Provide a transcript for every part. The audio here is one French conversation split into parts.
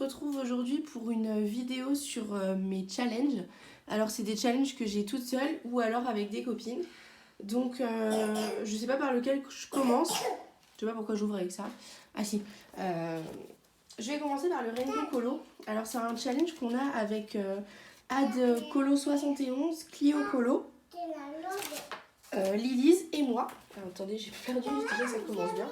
retrouve aujourd'hui pour une vidéo sur mes challenges. Alors c'est des challenges que j'ai toute seule ou alors avec des copines. Donc je sais pas par lequel je commence. Je sais pas pourquoi j'ouvre avec ça. Ah si. Je vais commencer par le Rainbow Colo. Alors c'est un challenge qu'on a avec Ad Colo 71, Clio Colo, Lilise et moi. Alors, attendez, j'ai perdu, déjà ça commence bien.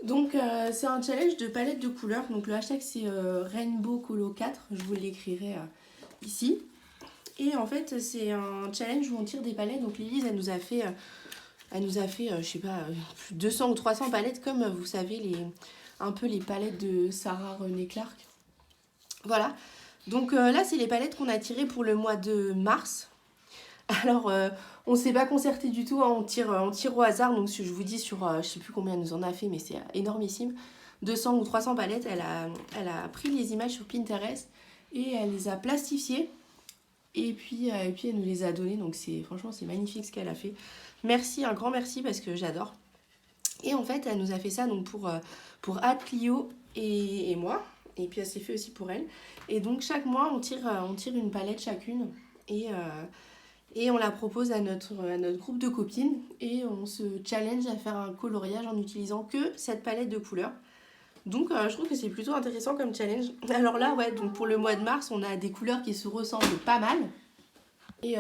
Donc c'est un challenge de palette de couleurs. Donc le hashtag c'est Rainbow Colo 4. Je vous l'écrirai ici. Et en fait c'est un challenge où on tire des palettes. Donc Lilise elle nous a fait je sais pas, 200 ou 300 palettes comme vous savez un peu les palettes de Sarah René Clark. Voilà. Donc là c'est les palettes qu'on a tirées pour le mois de mars. Alors, on ne s'est pas concerté du tout, hein, on tire au hasard. Donc, si je vous dis sur, je sais plus combien elle nous en a fait, mais c'est énormissime. 200 ou 300 palettes, elle a pris les images sur Pinterest et elle les a plastifiées. Et puis elle nous les a données. Donc, franchement, c'est magnifique ce qu'elle a fait. Merci, un grand merci parce que j'adore. Et en fait, elle nous a fait ça donc pour Ad, Clio et moi. Et puis, elle s'est fait aussi pour elle. Et donc, chaque mois, on tire une palette chacune. Et on la propose à notre groupe de copines et on se challenge à faire un coloriage en utilisant que cette palette de couleurs. Donc je trouve que c'est plutôt intéressant comme challenge. Alors là, ouais, donc pour le mois de mars, on a des couleurs qui se ressemblent pas mal. Mais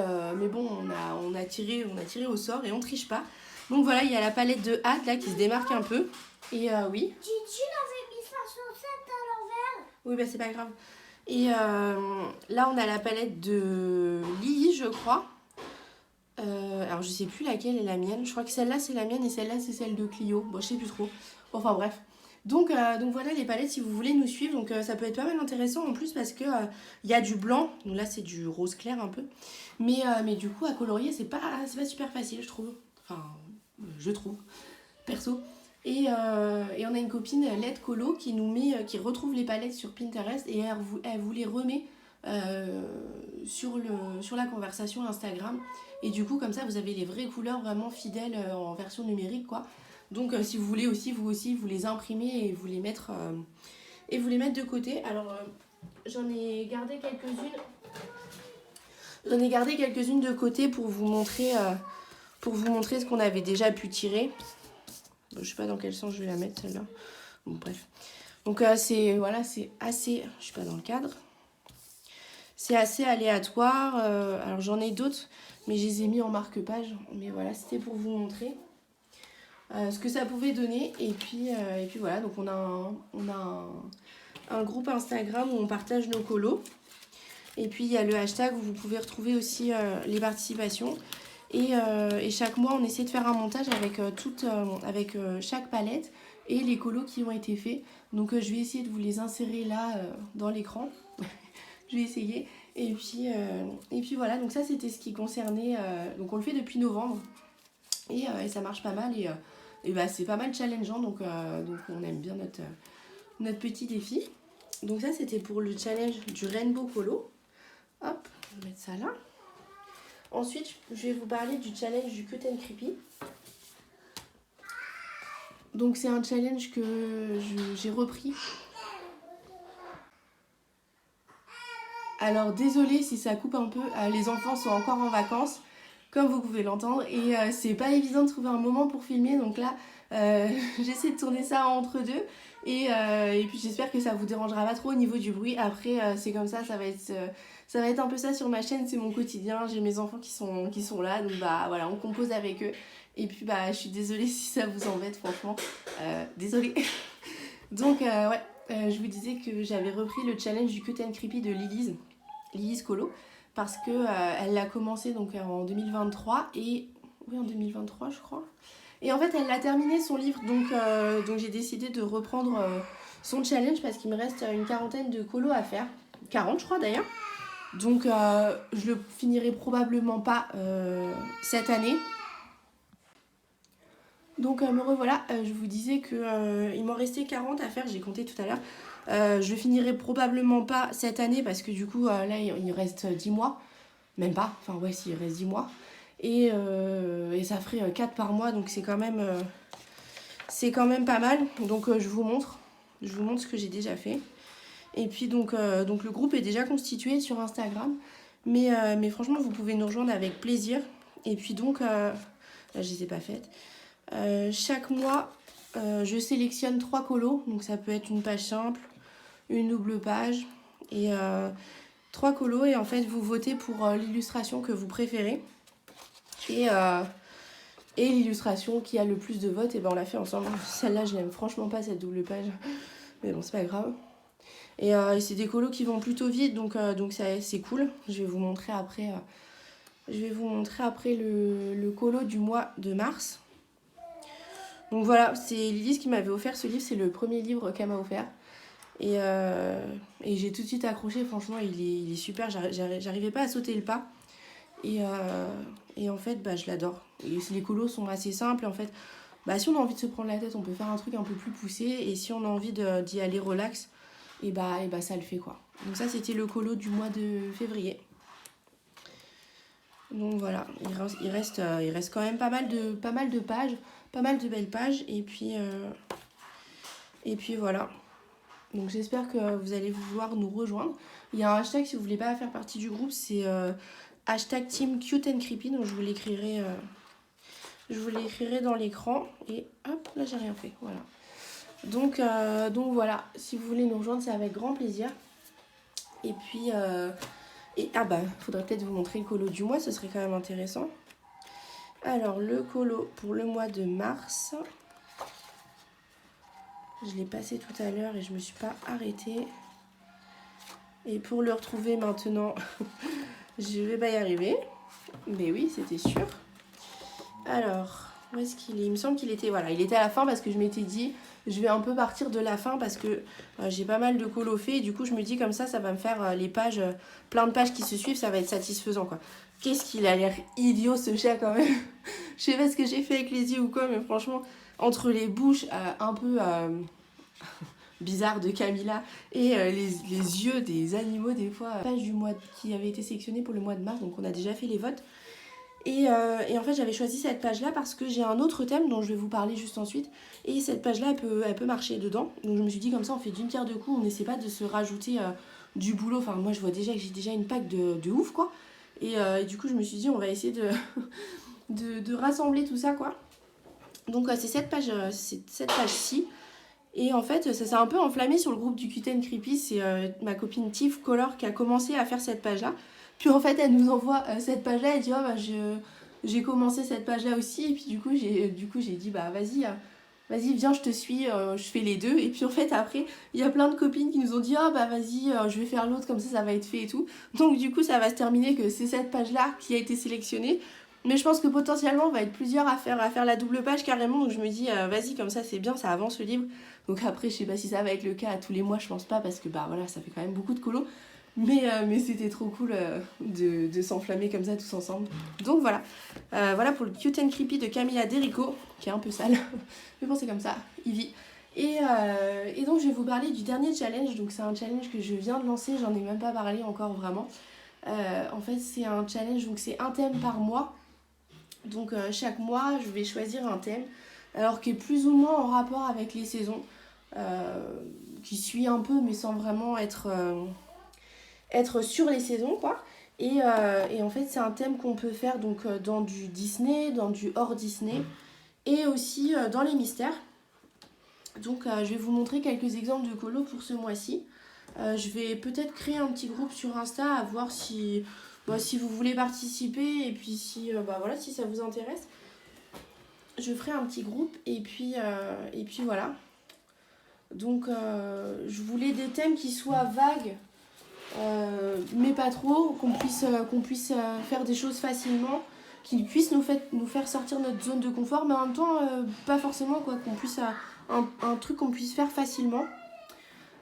bon, on a tiré au sort et on triche pas. Donc voilà, il y a la palette de Hâte là qui se démarque un peu. Et oui. Tu l'avais mis sa chaussette à l'envers. Oui, bah c'est pas grave. Et là, on a la palette de Lily, je crois. Alors je sais plus laquelle est la mienne. Je crois que celle-là c'est la mienne et celle-là c'est celle de Clio. Bon, je sais plus trop. Enfin bref. Donc voilà les palettes si vous voulez nous suivre. Donc ça peut être pas mal intéressant en plus parce que y a du blanc. Donc là c'est du rose clair un peu. Mais du coup à colorier c'est pas super facile je trouve. Enfin je trouve. Perso. Et on a une copine Led Colo qui retrouve les palettes sur Pinterest et elle vous les remet sur la conversation Instagram. Et du coup, comme ça, vous avez les vraies couleurs vraiment fidèles en version numérique, quoi. Donc, si vous voulez aussi, vous les imprimer et vous les mettre de côté. Alors, j'en ai gardé quelques-unes. J'en ai gardé quelques-unes de côté pour vous montrer ce qu'on avait déjà pu tirer. Bon, je sais pas dans quel sens je vais la mettre, celle-là. Bon, bref. Donc, c'est assez... Je suis pas dans le cadre. C'est assez aléatoire. Alors, j'en ai d'autres. Mais je les ai mis en marque-page. Mais voilà, c'était pour vous montrer ce que ça pouvait donner. Et puis voilà, donc on a un groupe Instagram où on partage nos colos. Et puis il y a le hashtag où vous pouvez retrouver aussi les participations. Et chaque mois, on essaie de faire un montage avec chaque palette et les colos qui ont été faits. Donc je vais essayer de vous les insérer là dans l'écran. Je vais essayer. Et puis voilà, donc ça c'était ce qui concernait, donc on le fait depuis novembre et ça marche pas mal et bah, c'est pas mal challengeant donc on aime bien notre petit défi. Donc ça c'était pour le challenge du Rainbow Colo. Hop, je vais mettre ça là. Ensuite je vais vous parler du challenge du Cut and Creepy. Donc c'est un challenge que j'ai repris. Alors désolée si ça coupe un peu, les enfants sont encore en vacances, comme vous pouvez l'entendre, et c'est pas évident de trouver un moment pour filmer, donc là j'essaie de tourner ça entre deux, et puis j'espère que ça vous dérangera pas trop au niveau du bruit. Après c'est comme ça va être un peu ça sur ma chaîne, c'est mon quotidien, j'ai mes enfants qui sont là, donc bah voilà, on compose avec eux, et puis bah je suis désolée si ça vous embête franchement, désolée. Donc ouais, je vous disais que j'avais repris le challenge du Cut and Creepy de Lilise Colo, parce que elle l'a commencé donc en 2023 et oui en 2023 je crois. Et en fait elle l'a terminé son livre donc j'ai décidé de reprendre son challenge parce qu'il me reste une quarantaine de colos à faire, 40 je crois d'ailleurs. Donc je le finirai probablement pas cette année. Donc me revoilà, je vous disais qu'il m'en restait 40 à faire, j'ai compté tout à l'heure. Je finirai probablement pas cette année parce que du coup là il reste 10 mois. Même pas, enfin ouais si, il reste 10 mois. Et ça ferait 4 par mois donc c'est quand même pas mal. Donc je vous montre ce que j'ai déjà fait. Et puis donc le groupe est déjà constitué sur Instagram. Mais franchement, vous pouvez nous rejoindre avec plaisir. Et puis donc, là, je les ai pas faites. Chaque mois, je sélectionne 3 colos. Donc ça peut être une page simple, une double page et 3 colos. Et en fait, vous votez pour l'illustration que vous préférez. Et l'illustration qui a le plus de votes, et ben on l'a fait ensemble. Celle-là, je l'aime franchement pas, cette double page. Mais bon, c'est pas grave. Et c'est des colos qui vont plutôt vite, donc c'est cool. Je vais vous montrer après, le colo du mois de mars. Donc voilà, c'est Lydie qui m'avait offert ce livre, c'est le premier livre qu'elle m'a offert. Et j'ai tout de suite accroché, franchement, il est super, j'arrivais pas à sauter le pas. Et en fait, bah, je l'adore. Et les colos sont assez simples, en fait. Bah, si on a envie de se prendre la tête, on peut faire un truc un peu plus poussé. Et si on a envie d'y aller relax, et bah ça le fait, quoi. Donc ça, c'était le colo du mois de février. Donc voilà, il reste quand même pas mal de pages, pas mal de belles pages. Et puis voilà. Donc j'espère que vous allez vouloir nous rejoindre. Il y a un hashtag si vous voulez pas faire partie du groupe, c'est hashtag Team Cute and Creepy. Donc je vous l'écrirai dans l'écran. Et hop, là j'ai rien fait. Voilà. Donc si vous voulez nous rejoindre, c'est avec grand plaisir. Et puis faudrait peut-être vous montrer le colo du mois, ce serait quand même intéressant. Alors le colo pour le mois de mars, je l'ai passé tout à l'heure et je me suis pas arrêtée. Et pour le retrouver maintenant, je vais pas y arriver. Mais oui, c'était sûr. Alors, où est-ce qu'il est ? Il me semble qu'il était, il était à la fin parce que je m'étais dit, je vais un peu partir de la fin parce que j'ai pas mal de colos faits. Et du coup, je me dis comme ça va me faire les pages, plein de pages qui se suivent, ça va être satisfaisant, quoi. Qu'est-ce qu'il a l'air idiot, ce chat, quand même. Je sais pas ce que j'ai fait avec les yeux ou quoi, mais franchement, entre les bouches un peu bizarres de Camilla et les yeux des animaux, des fois, page du mois qui avait été sélectionnée pour le mois de mars, donc on a déjà fait les votes. Et en fait, j'avais choisi cette page-là parce que j'ai un autre thème dont je vais vous parler juste ensuite. Et cette page-là, elle peut marcher dedans. Donc je me suis dit, comme ça, on fait d'une pierre deux coups. On n'essaie pas de se rajouter du boulot. Enfin, moi, je vois déjà que j'ai déjà une pack de ouf, quoi. Et du coup, je me suis dit, on va essayer de rassembler tout ça, quoi. Donc, c'est cette page-ci. Et en fait, ça s'est un peu enflammé sur le groupe du Cute and Creepy. C'est ma copine Tiff Color qui a commencé à faire cette page-là. Puis en fait, elle nous envoie cette page-là. Elle dit, j'ai commencé cette page-là aussi. Et puis du coup, j'ai dit, bah vas-y, viens, je te suis, je fais les deux. Et puis en fait, après, il y a plein de copines qui nous ont dit, vas-y, je vais faire l'autre, comme ça va être fait et tout. Donc du coup, ça va se terminer que c'est cette page-là qui a été sélectionnée. Mais je pense que potentiellement, on va être plusieurs à faire la double page carrément. Donc je me dis, vas-y, comme ça, c'est bien, ça avance le livre. Donc après, je sais pas si ça va être le cas à tous les mois, je pense pas, parce que ça fait quand même beaucoup de colos. Mais c'était trop cool de s'enflammer comme ça tous ensemble. Donc voilà pour le Cute and Creepy de Camilla Derico, qui est un peu sale, mais bon c'est comme ça, il vit. Et donc je vais vous parler du dernier challenge. Donc c'est un challenge que je viens de lancer, j'en ai même pas parlé encore vraiment. En fait c'est un challenge, donc c'est un thème par mois. Donc chaque mois je vais choisir un thème, alors qui est plus ou moins en rapport avec les saisons, qui suit un peu mais sans vraiment être sur les saisons, quoi. Et en fait c'est un thème qu'on peut faire donc dans du Disney, dans du hors Disney et aussi dans les mystères. Donc je vais vous montrer quelques exemples de colos pour ce mois-ci. Je vais peut-être créer un petit groupe sur Insta à voir si vous voulez participer et puis si ça vous intéresse. Je ferai un petit groupe et puis voilà. Donc je voulais des thèmes qui soient vagues, mais pas trop, qu'on puisse faire des choses facilement, qui puissent nous faire sortir notre zone de confort, mais en même temps pas forcément, quoi, qu'on puisse un truc qu'on puisse faire facilement.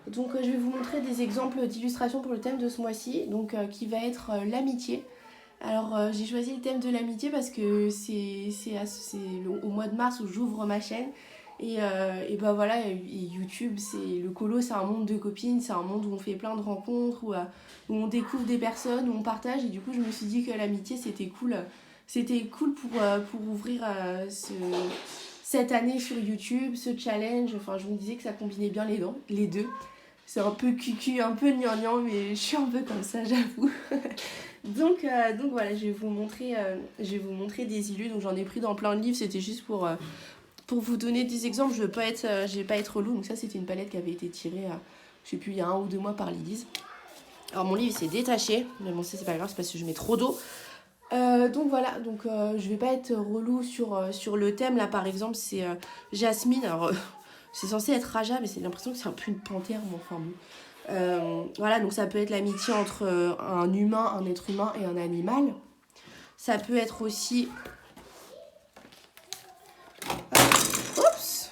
Donc je vais vous montrer des exemples d'illustrations pour le thème de ce mois-ci, donc qui va être l'amitié. Alors j'ai choisi le thème de l'amitié parce que c'est au mois de mars où j'ouvre ma chaîne. Et YouTube, le colo, c'est un monde de copines, c'est un monde où on fait plein de rencontres, où on découvre des personnes, où on partage. Et du coup, je me suis dit que l'amitié, c'était cool. C'était cool pour ouvrir cette année sur YouTube, ce challenge. Enfin, je me disais que ça combinait bien les deux. C'est un peu cucu, un peu gnangnan, mais je suis un peu comme ça, j'avoue. Donc voilà, je vais vous montrer des illus. Donc j'en ai pris dans plein de livres, c'était juste pour vous donner des exemples. Je vais pas être relou. Donc ça, c'était une palette qui avait été tirée, je sais plus, il y a 1 ou 2 mois par Lydise. Alors mon livre s'est détaché, mais bon, ça c'est pas grave, c'est parce que je mets trop d'eau. Donc voilà, donc je vais pas être relou sur le thème. Là par exemple, c'est Jasmine. Alors c'est censé être Raja, mais c'est l'impression que c'est un peu une panthère, mais enfin bon. Voilà, donc ça peut être l'amitié entre un humain, un être humain et un animal. Ça peut être aussi... Oups!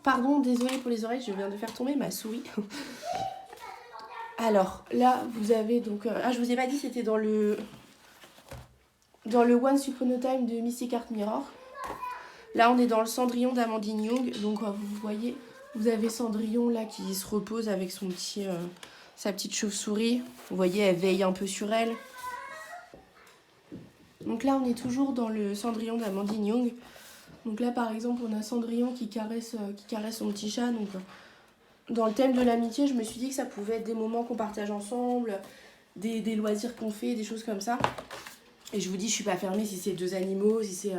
Pardon, désolée pour les oreilles, je viens de faire tomber ma souris. Alors, là, vous avez donc... je vous ai pas dit, c'était dans le Once Upon a Time de Mystic Art Mirror. Là, on est dans le Cendrillon d'Amandine Young. Donc, vous voyez, vous avez Cendrillon là qui se repose avec sa petite chauve-souris. Vous voyez, elle veille un peu sur elle. Donc là, on est toujours dans le Cendrillon d'Amandine Young. Donc là, par exemple, on a Cendrillon qui caresse son petit chat. Donc, dans le thème de l'amitié, je me suis dit que ça pouvait être des moments qu'on partage ensemble, des loisirs qu'on fait, des choses comme ça. Et je vous dis, je suis pas fermée si c'est 2 animaux, si c'est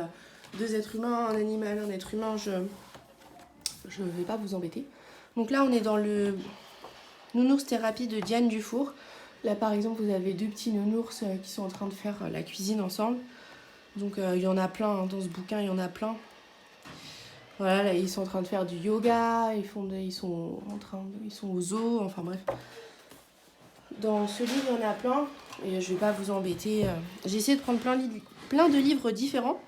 2 êtres humains, un animal, un être humain, je vais pas vous embêter. Donc là, on est dans le nounours thérapie de Diane Dufour. Là, par exemple, vous avez 2 petits nounours qui sont en train de faire la cuisine ensemble. Donc, il y en a plein, hein, dans ce bouquin, il y en a plein. Voilà, là, ils sont en train de faire du yoga, ils sont au zoo, enfin bref. Dans ce livre, il y en a plein, et je vais pas vous embêter. J'ai essayé de prendre plein de livres différents.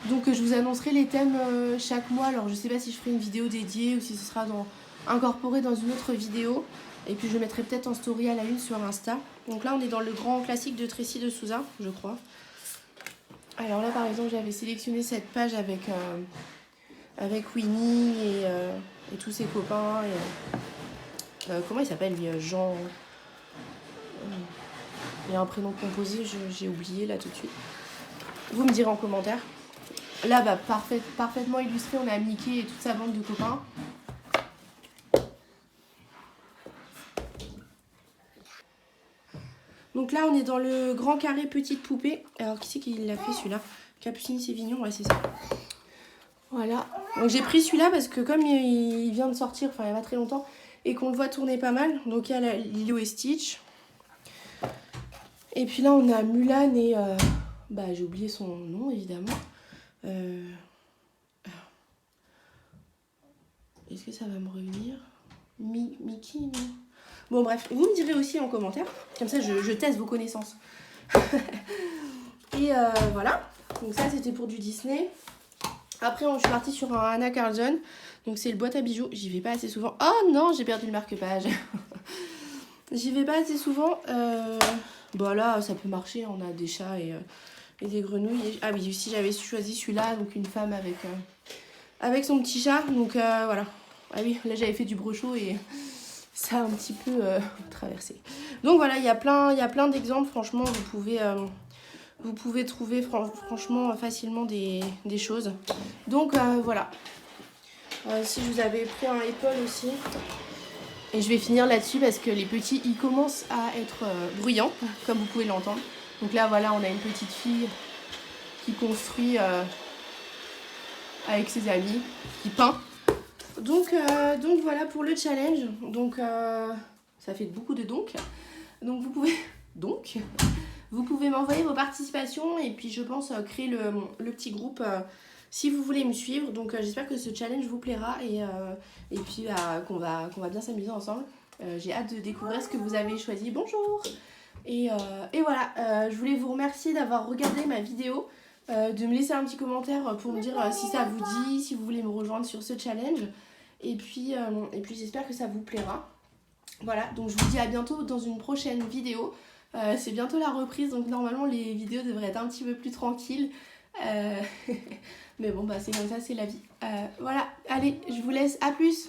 Donc je vous annoncerai les thèmes chaque mois. Alors je sais pas si je ferai une vidéo dédiée ou si ce sera incorporé dans une autre vidéo. Et puis je mettrai peut-être en story à la une sur Insta. Donc là on est dans le grand classique de Tracy de Souza, je crois. Alors là par exemple j'avais sélectionné cette page avec Winnie et tous ses copains. Comment il s'appelle lui, Jean... Il y a un prénom composé, j'ai oublié là tout de suite. Vous me direz en commentaire. Là, bah, parfaitement illustré, on a Mickey et toute sa bande de copains. Donc là, on est dans le grand carré petite poupée. Alors, qui c'est qui l'a fait celui-là? Capucine Sévignon, ouais, c'est ça. Voilà. Donc j'ai pris celui-là parce que comme il vient de sortir, enfin il n'y a pas très longtemps, et qu'on le voit tourner pas mal. Donc il y a Lilo et Stitch. Et puis là, on a Mulan et... j'ai oublié son nom, évidemment. Est-ce que ça va me revenir? Mickey, non? Bon, bref, vous me direz aussi en commentaire. Comme ça, je teste vos connaissances. Et voilà. Donc ça, c'était pour du Disney. Après, je suis partie sur un Anna Carlson. Donc c'est le boîte à bijoux. J'y vais pas assez souvent. Oh non, j'ai perdu le marque-page. J'y vais pas assez souvent. Bon là, ça peut marcher. On a des chats et des grenouilles. Ah oui, aussi j'avais choisi celui-là. Donc une femme avec son petit chat. Donc voilà. Ah oui, là j'avais fait du brochot et ça a un petit peu traversé. Donc voilà, il y a plein d'exemples. Franchement, vous pouvez trouver franchement facilement des choses. Donc voilà. Si je vous avais pris un Apple aussi. Et je vais finir là-dessus parce que les petits, ils commencent à être bruyants, comme vous pouvez l'entendre. Donc là, voilà, on a une petite fille qui construit avec ses amis, qui peint. Donc voilà pour le challenge. Donc ça fait beaucoup de donc. Donc vous pouvez m'envoyer vos participations et puis je pense créer le petit groupe si vous voulez me suivre. Donc j'espère que ce challenge vous plaira et puis qu'on va bien s'amuser ensemble. J'ai hâte de découvrir ce que vous avez choisi. Bonjour. Et voilà, je voulais vous remercier d'avoir regardé ma vidéo, de me laisser un petit commentaire pour me dire si ça vous dit, si vous voulez me rejoindre sur ce challenge. Et puis j'espère que ça vous plaira. Voilà, donc je vous dis à bientôt dans une prochaine vidéo. C'est bientôt la reprise, donc normalement les vidéos devraient être un petit peu plus tranquilles. Mais bon, c'est comme ça, c'est la vie. Voilà, allez, je vous laisse, à plus!